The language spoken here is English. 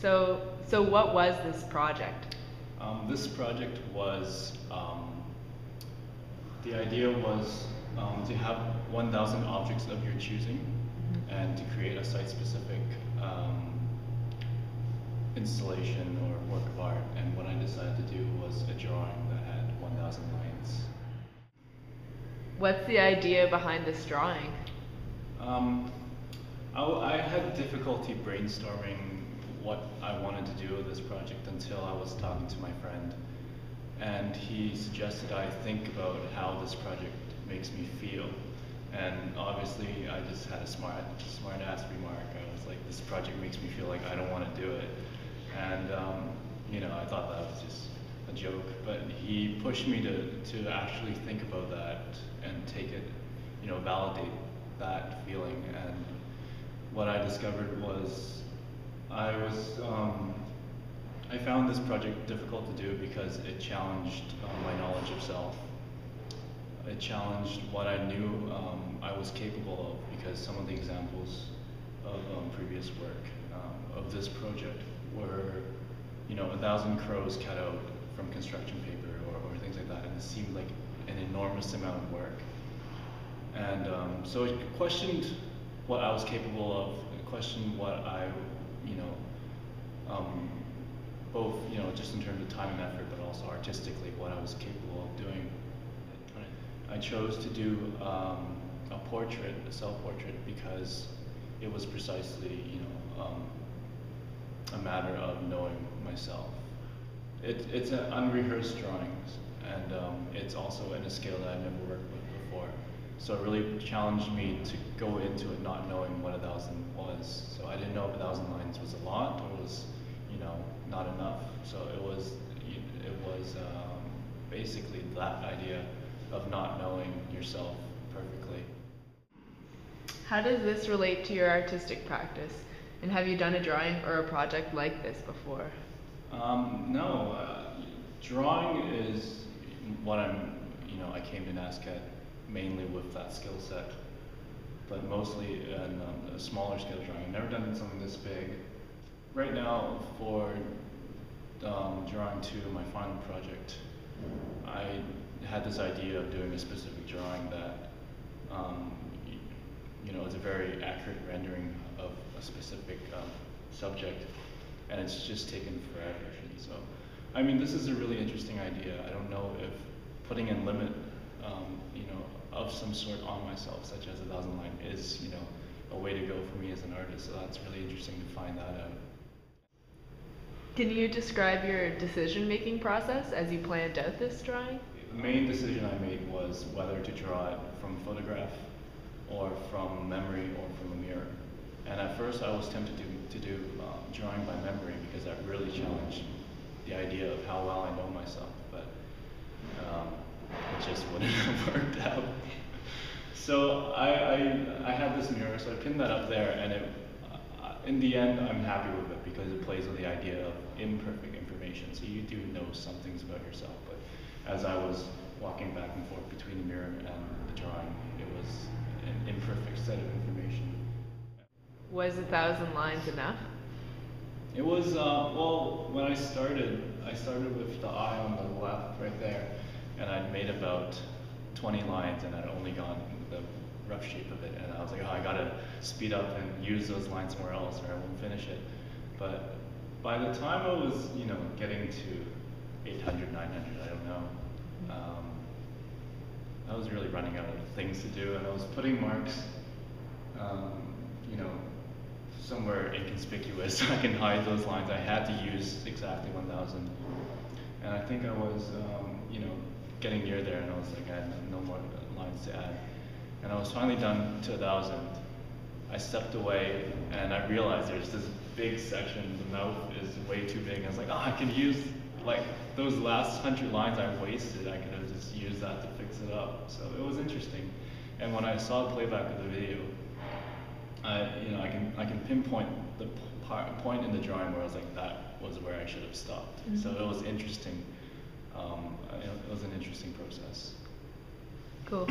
So what was this project? This project was, the idea was to have 1,000 objects of your choosing and to create a site-specific installation or work of art. And what I decided to do was a drawing that had 1,000 lines. What's the idea behind this drawing? I had difficulty brainstorming what I wanted to do with this project until I was talking to my friend. And he suggested I think about how this project makes me feel. And obviously I just had a smart ass remark. I was like, this project makes me feel like I don't want to do it. And I thought that was just a joke, but he pushed me to actually think about that and take it, validate that feeling. And what I discovered was I found this project difficult to do because it challenged my knowledge of self. It challenged what I knew I was capable of, because some of the examples of previous work of this project were, 1,000 crows cut out from construction paper or things like that, and it seemed like an enormous amount of work. And so it questioned what I was capable of. It questioned what I, both, just in terms of time and effort, but also artistically, what I was capable of doing. I chose to do a portrait, a self-portrait, because it was precisely, a matter of knowing myself. It's an unrehearsed drawing, and it's also in a scale that I've never worked with before. So it really challenged me to go into it not knowing what 1,000 was. So I didn't know if 1,000 lines was a lot or was, not enough. So it was basically that idea of not knowing yourself perfectly. How does this relate to your artistic practice? And have you done a drawing or a project like this before? No, drawing is what I came to NSCAD mainly with that skill set, but mostly in a smaller scale drawing. I've never done something this big. Right now, for drawing 2, my final project, I had this idea of doing a specific drawing that, is a very accurate rendering of a specific subject, and it's just taken forever. So, this is a really interesting idea. I don't know if putting a limit, of some sort on myself, such as 1,000 line, is, a way to go for me as an artist. So that's really interesting to find that out. Can you describe your decision-making process as you planned out this drawing? The main decision I made was whether to draw it from photograph or from memory or from a mirror. And at first I was tempted to do drawing by memory, because that really challenged the idea of how well I know myself, but it just wouldn't have worked out. So I had this mirror, so I pinned that up there, and in the end I'm happy with it because it plays with the idea of imperfect information. So you do know some things about yourself, but as I was walking back and forth between the mirror and the drawing, it was an imperfect set of information. Was 1,000 lines enough? It was, well, when I started with the eye on the left right there, and I'd made about 20 lines, and I'd only gotten the rough shape of it, and I was like, oh, I gotta speed up and use those lines somewhere else or I won't finish it. But by the time I was, getting to 800, 900, I don't know, I was really running out of things to do, and I was putting marks, somewhere inconspicuous so I can hide those lines. I had to use exactly 1,000. And I think I was, getting near there, and I was like, I had no more lines to add. And I was finally done to 1,000. I stepped away, and I realized there's this big section, the mouth is way too big. And I was like, oh, I could use, like, those last 100 lines I wasted, I could have just used that to fix it up. So it was interesting. And when I saw the playback of the video, I can pinpoint the point in the drawing where I was like, that was where I should have stopped. So it was interesting. It was an interesting process. Cool.